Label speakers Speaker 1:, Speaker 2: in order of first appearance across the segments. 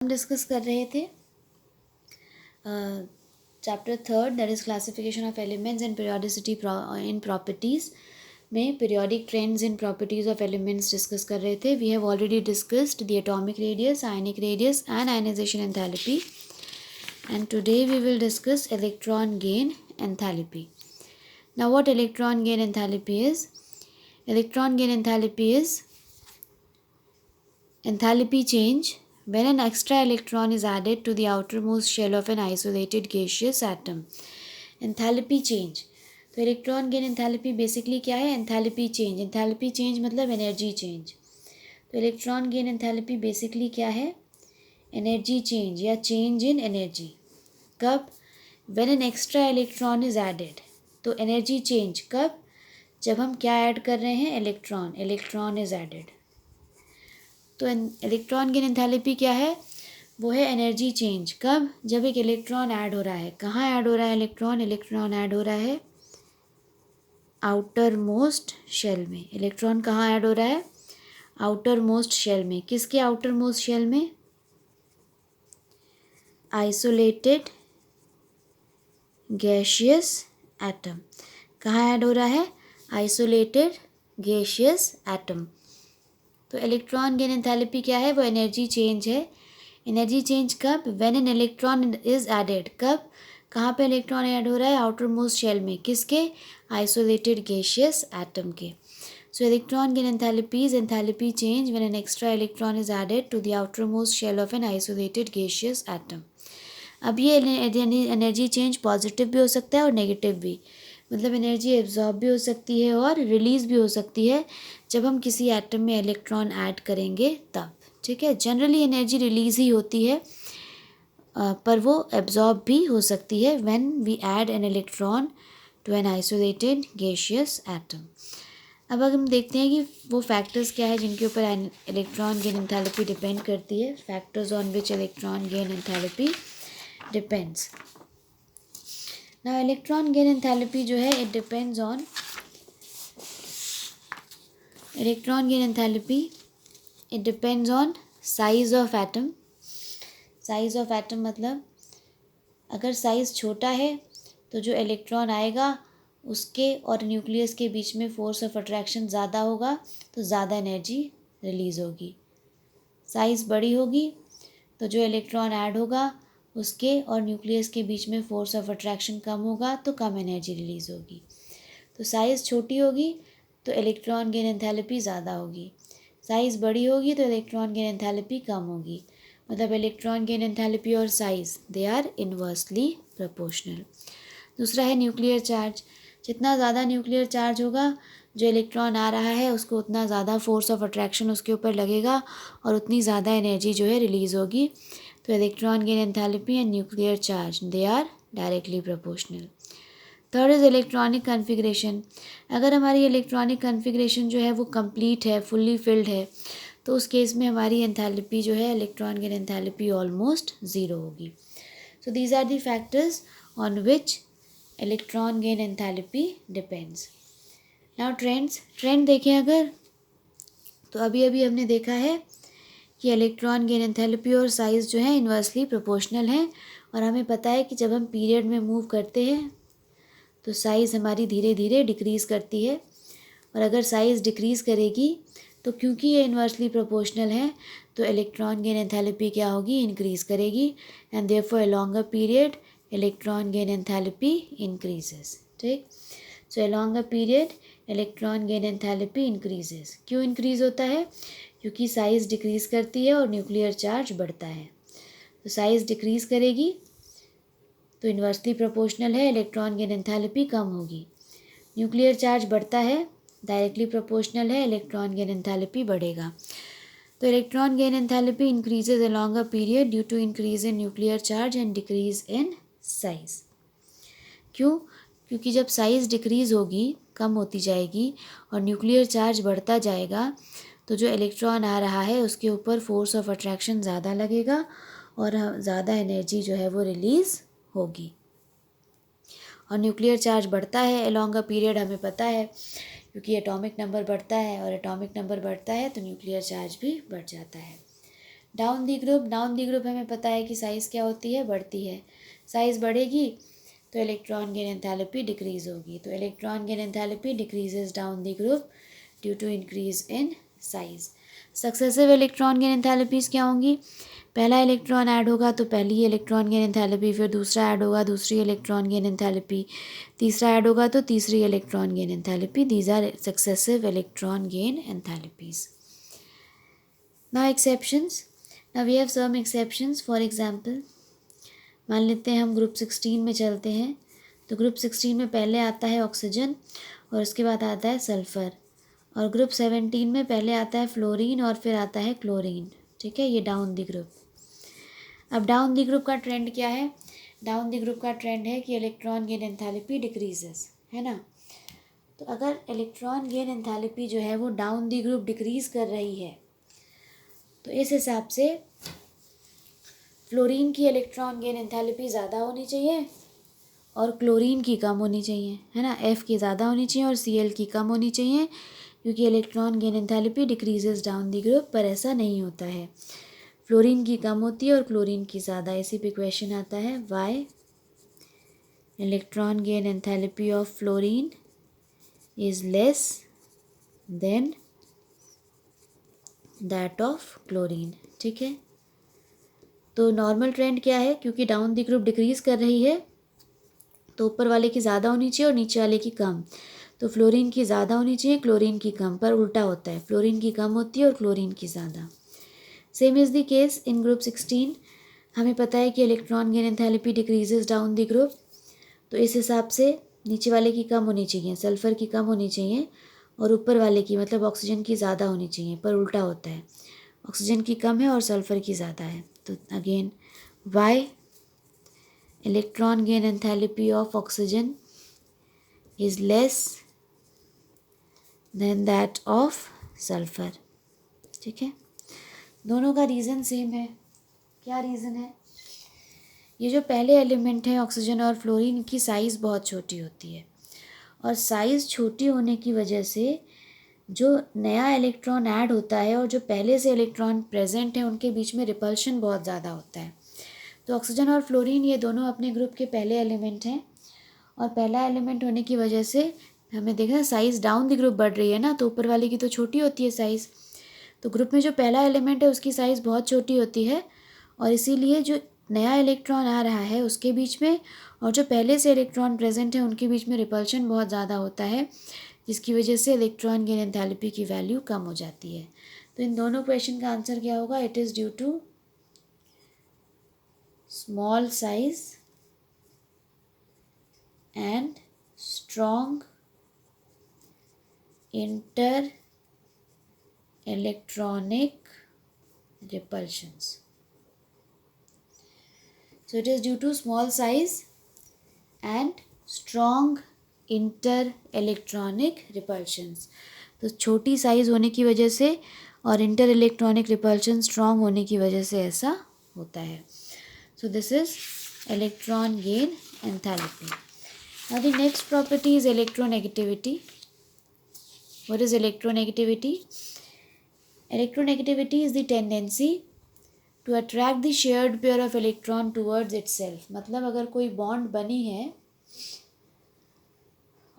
Speaker 1: हम डिस्कस कर रहे थे chapter third, that is classification of elements and periodicity in properties में periodic trends in properties of elements discuss कर रहे थे. We have already discussed the atomic radius, ionic radius and ionization enthalpy, and today we will discuss electron gain enthalpy. Now what electron gain enthalpy is? Electron gain enthalpy is enthalpy change when an extra electron is added to the outermost shell of an isolated gaseous atom. Enthalpy change. तो electron gain enthalpy basically क्या है? Enthalpy change. Enthalpy change मतलब energy change. तो electron gain enthalpy basically क्या है? Energy change या change in energy. कब? When an extra electron is added. तो एनर्जी चेंज कब? जब हम क्या ऐड कर रहे हैं? इलेक्ट्रॉन. Electron is added. तो इलेक्ट्रॉन गेन एंथैल्पी क्या है? वो है एनर्जी चेंज. कब? जब एक इलेक्ट्रॉन ऐड हो रहा है. कहाँ ऐड हो रहा है इलेक्ट्रॉन? इलेक्ट्रॉन ऐड हो रहा है आउटर मोस्ट शेल में. इलेक्ट्रॉन कहाँ ऐड हो रहा है? आउटर मोस्ट शेल में. किसके आउटर मोस्ट शेल में? Isolated gaseous atom. कहाँ ऐड हो रहा है? Isolated gaseous atom. तो इलेक्ट्रॉन गेन एंथैल्पी क्या है? वो एनर्जी चेंज है. एनर्जी चेंज कब? When an electron is added. कब? कहाँ पे इलेक्ट्रॉन ऐड हो रहा है? आउटर मोस्ट शेल में. किसके? आइसोलेटेड गैशियस एटम के. So electron gain enthalpy is enthalpy change when an extra electron is added to the outer most shell of an isolated gaseous atom. अब ये energy change positive भी हो सकता है और नेगेटिव भी. मतलब एनर्जी एब्जॉर्ब भी हो सकती है और रिलीज़ भी हो सकती है जब हम किसी एटम में इलेक्ट्रॉन ऐड करेंगे तब. ठीक है. जनरली एनर्जी रिलीज़ ही होती है, पर वो एब्जॉर्ब भी हो सकती है when we add an electron to an isolated gaseous atom. अब अगर हम देखते हैं कि वो फैक्टर्स क्या है जिनके ऊपर इलेक्ट्रॉन गेन एंथैल्पी डिपेंड करती है. Factors on which electron gain enthalpy depends. Now electron gain enthalpy जो है, it depends on electron gain enthalpy it depends on size of atom. Size of atom मतलब अगर साइज़ छोटा है तो जो इलेक्ट्रॉन आएगा उसके और न्यूक्लियस के बीच में फोर्स ऑफ अट्रैक्शन ज़्यादा होगा तो ज़्यादा एनर्जी रिलीज़ होगी. साइज़ बड़ी होगी तो जो इलेक्ट्रॉन ऐड होगा उसके और न्यूक्लियस के बीच में फोर्स ऑफ अट्रैक्शन कम होगा तो कम एनर्जी रिलीज़ होगी. तो साइज़ छोटी होगी तो इलेक्ट्रॉन गेन एंथैल्पी ज़्यादा होगी. साइज़ बड़ी होगी तो इलेक्ट्रॉन गेन एंथैल्पी कम होगी. मतलब इलेक्ट्रॉन गेन एंथैल्पी और size they are inversely proportional. दूसरा है न्यूक्लियर चार्ज. जितना ज़्यादा न्यूक्लियर चार्ज होगा, जो इलेक्ट्रॉन आ रहा है उसको उतना ज़्यादा फोर्स ऑफ अट्रैक्शन उसके ऊपर लगेगा और उतनी ज़्यादा एनर्जी जो है रिलीज़ होगी. तो electron gain enthalpy and nuclear charge they are directly proportional. Third is electronic configuration. अगर हमारी इलेक्ट्रॉनिक कन्फिग्रेशन जो है वो कंप्लीट है, फुल्ली फिल्ड है, तो उस केस में हमारी एंथैल्पी जो है, electron gain enthalpy almost zero होगी. So these are the factors on which electron gain enthalpy depends. Now trend देखें अगर, तो अभी अभी हमने देखा है कि इलेक्ट्रॉन गेन एंथैल्पी और साइज़ जो है इन्वर्सली प्रोपोर्शनल हैं. और हमें पता है कि जब हम पीरियड में मूव करते हैं तो साइज़ हमारी धीरे धीरे डिक्रीज़ करती है. और अगर साइज़ डिक्रीज़ करेगी तो क्योंकि ये इन्वर्सली प्रोपोर्शनल है तो इलेक्ट्रॉन गेन एंथैल्पी क्या होगी? इंक्रीज़ करेगी. And therefore along a period electron gain enthalpy increases. ठीक. So along a period electron gain enthalpy increases. क्यों इंक्रीज़ होता है? क्योंकि साइज़ डिक्रीज़ करती है और न्यूक्लियर चार्ज बढ़ता है. तो साइज़ डिक्रीज़ करेगी तो इन्वर्सली प्रोपोर्शनल है, इलेक्ट्रॉन गेन एंथैल्पी कम होगी. न्यूक्लियर चार्ज बढ़ता है, डायरेक्टली प्रोपोर्शनल है, इलेक्ट्रॉन गेन एंथैल्पी बढ़ेगा. तो electron gain enthalpy increases along a period due to increase in nuclear charge and decrease in size. क्यों? क्योंकि जब साइज़ डिक्रीज़ होगी, कम होती जाएगी और न्यूक्लियर चार्ज बढ़ता जाएगा तो जो इलेक्ट्रॉन आ रहा है उसके ऊपर फोर्स ऑफ अट्रैक्शन ज़्यादा लगेगा और ज़्यादा एनर्जी जो है वो रिलीज़ होगी. और न्यूक्लियर चार्ज बढ़ता है अलोंग अ पीरियड, हमें पता है, क्योंकि एटॉमिक नंबर बढ़ता है और एटॉमिक नंबर बढ़ता है तो न्यूक्लियर चार्ज भी बढ़ जाता है. डाउन दी ग्रुप हमें पता है कि साइज़ क्या होती है, बढ़ती है। साइज़ बढ़ेगी तो इलेक्ट्रॉन गेन एंथैल्पी डिक्रीज़ होगी। तो electron gain enthalpy decreases down the group due to increase in size. Successive electron gain enthalpies क्या होंगी? पहला इलेक्ट्रॉन ऐड होगा तो पहली इलेक्ट्रॉन गेन एंथैल्पी, फिर दूसरा ऐड होगा दूसरी इलेक्ट्रॉन गेन एंथैल्पी, तीसरा ऐड होगा तो तीसरी electron gain enthalpy. These are successive electron gain enthalpies. Now exceptions, now we have some exceptions. For example, मान लेते हैं हम ग्रुप 16 में चलते हैं, तो ग्रुप 16 में पहले आता है ऑक्सीजन और उसके बाद आता है सल्फ़र, और ग्रुप 17 में पहले आता है फ्लोरीन और फिर आता है क्लोरीन। ठीक है, ये डाउन दी ग्रुप। अब डाउन दी ग्रुप का ट्रेंड क्या है? डाउन दी ग्रुप का ट्रेंड है कि इलेक्ट्रॉन गेन एंथैल्पी डिक्रीजेस, है ना। तो अगर इलेक्ट्रॉन गेन एंथैल्पी जो है वो डाउन दी ग्रुप डिक्रीज़ कर रही है, तो इस हिसाब से फ्लोरीन की इलेक्ट्रॉन गेन एंथैल्पी ज़्यादा होनी चाहिए और क्लोरीन की कम होनी चाहिए, है ना। F की ज़्यादा होनी चाहिए और Cl की कम होनी चाहिए, क्योंकि electron gain enthalpy decreases down the group. पर ऐसा नहीं होता है, फ्लोरीन की कम होती है और क्लोरीन की ज़्यादा। इसी पे क्वेश्चन आता है, why electron gain enthalpy of fluorine is less than that of chlorine. ठीक है, तो नॉर्मल ट्रेंड क्या है? क्योंकि डाउन दी ग्रुप डिक्रीज़ कर रही है तो ऊपर वाले की ज़्यादा होनी चाहिए और नीचे वाले की कम। तो फ्लोरीन की ज़्यादा होनी चाहिए, क्लोरीन की कम, पर उल्टा होता है, फ्लोरीन की कम होती है और क्लोरीन की ज़्यादा। Same is the case in group 16। हमें पता है कि इलेक्ट्रॉन gain enthalpy decreases down the group, तो इस हिसाब से नीचे वाले की कम होनी चाहिए, सल्फ़र की कम होनी चाहिए, और ऊपर वाले की मतलब ऑक्सीजन की ज़्यादा होनी चाहिए, पर उल्टा होता है, ऑक्सीजन की कम है और सल्फ़र की ज़्यादा है। तो again, why electron gain enthalpy of oxygen is less than that of sulphur. ठीक है, दोनों का रीज़न सेम है। क्या रीज़न है? ये जो पहले एलिमेंट हैं ऑक्सीजन और फ्लोरीन, इनकी साइज़ बहुत छोटी होती है, और साइज़ छोटी होने की वजह से जो नया इलेक्ट्रॉन ऐड होता है और जो पहले से इलेक्ट्रॉन प्रेजेंट है उनके बीच में रिपल्शन बहुत ज़्यादा होता है। तो ऑक्सीजन और फ्लोरीन ये दोनों अपने ग्रुप के पहले एलिमेंट हैं, और पहला एलिमेंट होने की वजह से हमें देखना साइज़ डाउन द ग्रुप बढ़ रही है ना, तो ऊपर वाले की तो छोटी होती है साइज़। तो ग्रुप में जो पहला एलिमेंट है उसकी साइज़ बहुत छोटी होती है, और इसीलिए जो नया इलेक्ट्रॉन आ रहा है उसके बीच में और जो पहले से इलेक्ट्रॉन प्रेजेंट है उनके बीच में रिपल्शन बहुत ज़्यादा होता है, जिसकी वजह से इलेक्ट्रॉन गेन एंथैल्पी की वैल्यू कम हो जाती है। तो इन दोनों क्वेश्चन का आंसर क्या होगा? It is due to small size and strong inter electronic repulsions. So it is due to small size and strong inter-electronic repulsions. तो छोटी साइज़ होने की वजह से और इंटर इलेक्ट्रॉनिक रिपल्शन स्ट्रॉन्ग होने की वजह से ऐसा होता है। So this is electron gain enthalpy. Now the next property is electronegativity. What is electronegativity? Electronegativity is the tendency to attract the shared pair of electron towards itself. मतलब अगर कोई बॉन्ड बनी है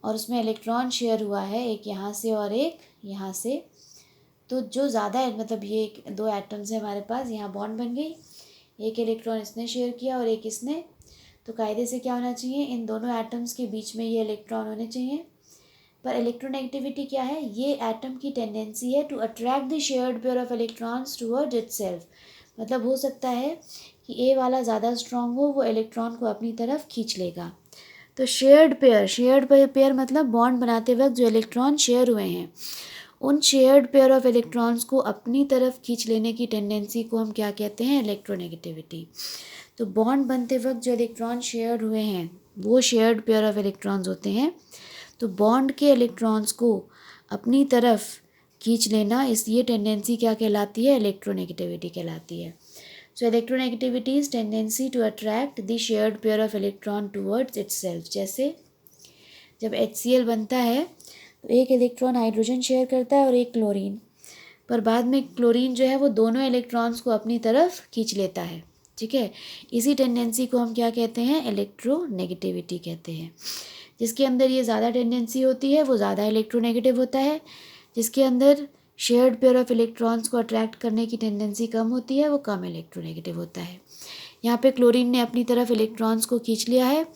Speaker 1: और उसमें इलेक्ट्रॉन शेयर हुआ है, एक यहाँ से और एक यहाँ से, तो जो ज़्यादा है, मतलब ये दो एटम्स है हमारे पास, यहाँ बॉन्ड बन गई, एक इलेक्ट्रॉन इसने शेयर किया और एक इसने, तो कायदे से क्या होना चाहिए? इन दोनों एटम्स के बीच में ये इलेक्ट्रॉन होने चाहिए। पर इलेक्ट्रोनेगेटिविटी क्या है? ये एटम की टेंडेंसी है to attract the shared pair of electrons towards itself. मतलब हो सकता है कि ए वाला ज़्यादा स्ट्रॉन्ग हो, वो इलेक्ट्रॉन को अपनी तरफ खींच लेगा। तो शेयर्ड पेयर मतलब बॉन्ड बनाते वक्त जो इलेक्ट्रॉन शेयर हुए हैं, उन शेयर्ड पेयर ऑफ इलेक्ट्रॉन्स को अपनी तरफ खींच लेने की टेंडेंसी को हम क्या कहते हैं? इलेक्ट्रोनेगेटिविटी। तो बॉन्ड बनते वक्त जो इलेक्ट्रॉन शेयर हुए हैं वो शेयर्ड पेयर ऑफ इलेक्ट्रॉन्स होते हैं। तो बॉन्ड के इलेक्ट्रॉन्स को अपनी तरफ खींच लेना, इस ये टेंडेंसी क्या कहलाती है? इलेक्ट्रोनेगेटिविटी कहलाती है। So electronegativity is tendency to attract the shared pair of electron towards itself. जैसे जब HCl बनता है तो एक इलेक्ट्रॉन हाइड्रोजन शेयर करता है और एक क्लोरीन, पर बाद में क्लोरीन जो है वो दोनों इलेक्ट्रॉन्स को अपनी तरफ खींच लेता है, ठीक है। इसी टेंडेंसी को हम क्या कहते हैं, इलेक्ट्रोनेगेटिविटी कहते हैं। जिसके अंदर ये ज़्यादा टेंडेंसी होती है वो ज़्यादा इलेक्ट्रोनेगेटिव होता है, जिसके अंदर शेयर्ड पेयर ऑफ इलेक्ट्रॉन्स को अट्रैक्ट करने की टेंडेंसी कम होती है वो कम इलेक्ट्रोनेगेटिव होता है। यहाँ पे क्लोरीन ने अपनी तरफ इलेक्ट्रॉन्स को खींच लिया है,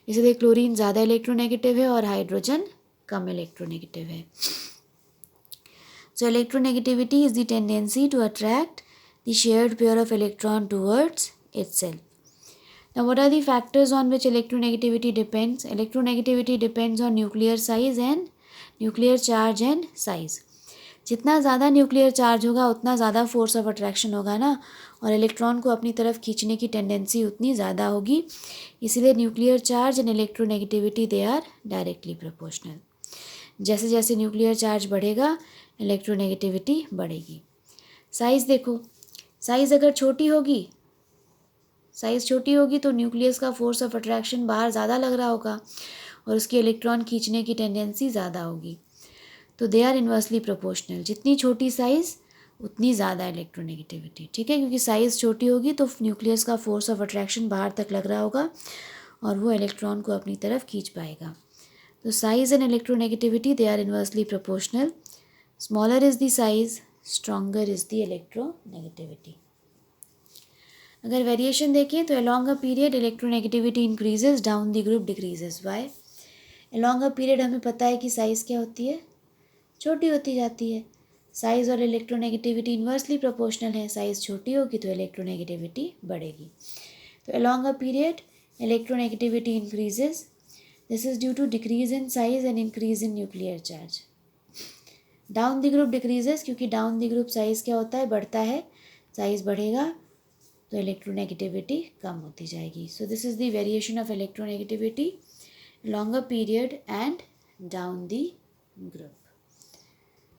Speaker 1: इसलिए क्लोरीन ज़्यादा इलेक्ट्रोनेगेटिव है और हाइड्रोजन कम इलेक्ट्रोनेगेटिव है। So electronegativity is the tendency to attract the shared pair of electron towards itself. Now what are the factors on which electronegativity depends? Electronegativity depends on nuclear size and nuclear charge and size. जितना ज़्यादा nuclear charge होगा उतना ज़्यादा force of attraction होगा ना, और electron को अपनी तरफ खींचने की टेंडेंसी उतनी ज़्यादा होगी। इसीलिए nuclear charge and electronegativity they are directly proportional. जैसे जैसे न्यूक्लियर चार्ज बढ़ेगा इलेक्ट्रोनेगेटिविटी बढ़ेगी। साइज़ देखो, साइज़ अगर छोटी होगी, साइज़ छोटी होगी तो न्यूक्लियस का फोर्स ऑफ अट्रैक्शन बाहर ज़्यादा लग रहा होगा और उसकी इलेक्ट्रॉन खींचने की टेंडेंसी ज़्यादा होगी। तो दे आर इन्वर्सली प्रोपोर्शनल। जितनी छोटी साइज़ उतनी ज़्यादा इलेक्ट्रोनेगेटिविटी, ठीक है, क्योंकि साइज़ छोटी होगी तो न्यूक्लियस का फोर्स ऑफ अट्रैक्शन बाहर तक लग रहा होगा और वो इलेक्ट्रॉन को अपनी तरफ खींच पाएगा। तो size and electronegativity they are inversely proportional. Smaller is the size, stronger is the electronegativity. अगर वेरिएशन देखें तो along a period electronegativity increases, down the group decreases. Why? along a period हमें पता है कि साइज़ क्या होती है, छोटी होती जाती है। साइज़ और इलेक्ट्रोनेगेटिविटी इन्वर्सली प्रोपोर्शनल है, साइज़ छोटी होगी तो इलेक्ट्रोनेगेटिविटी बढ़ेगी। तो along a period electronegativity increases. This is due to decrease in size and increase in nuclear charge. Down the group decreases, क्योंकि डाउन द ग्रुप साइज़ क्या होता है, बढ़ता है। साइज़ बढ़ेगा तो इलेक्ट्रोनेगेटिविटी कम होती जाएगी। So this is the variation of electronegativity longer period and down the group.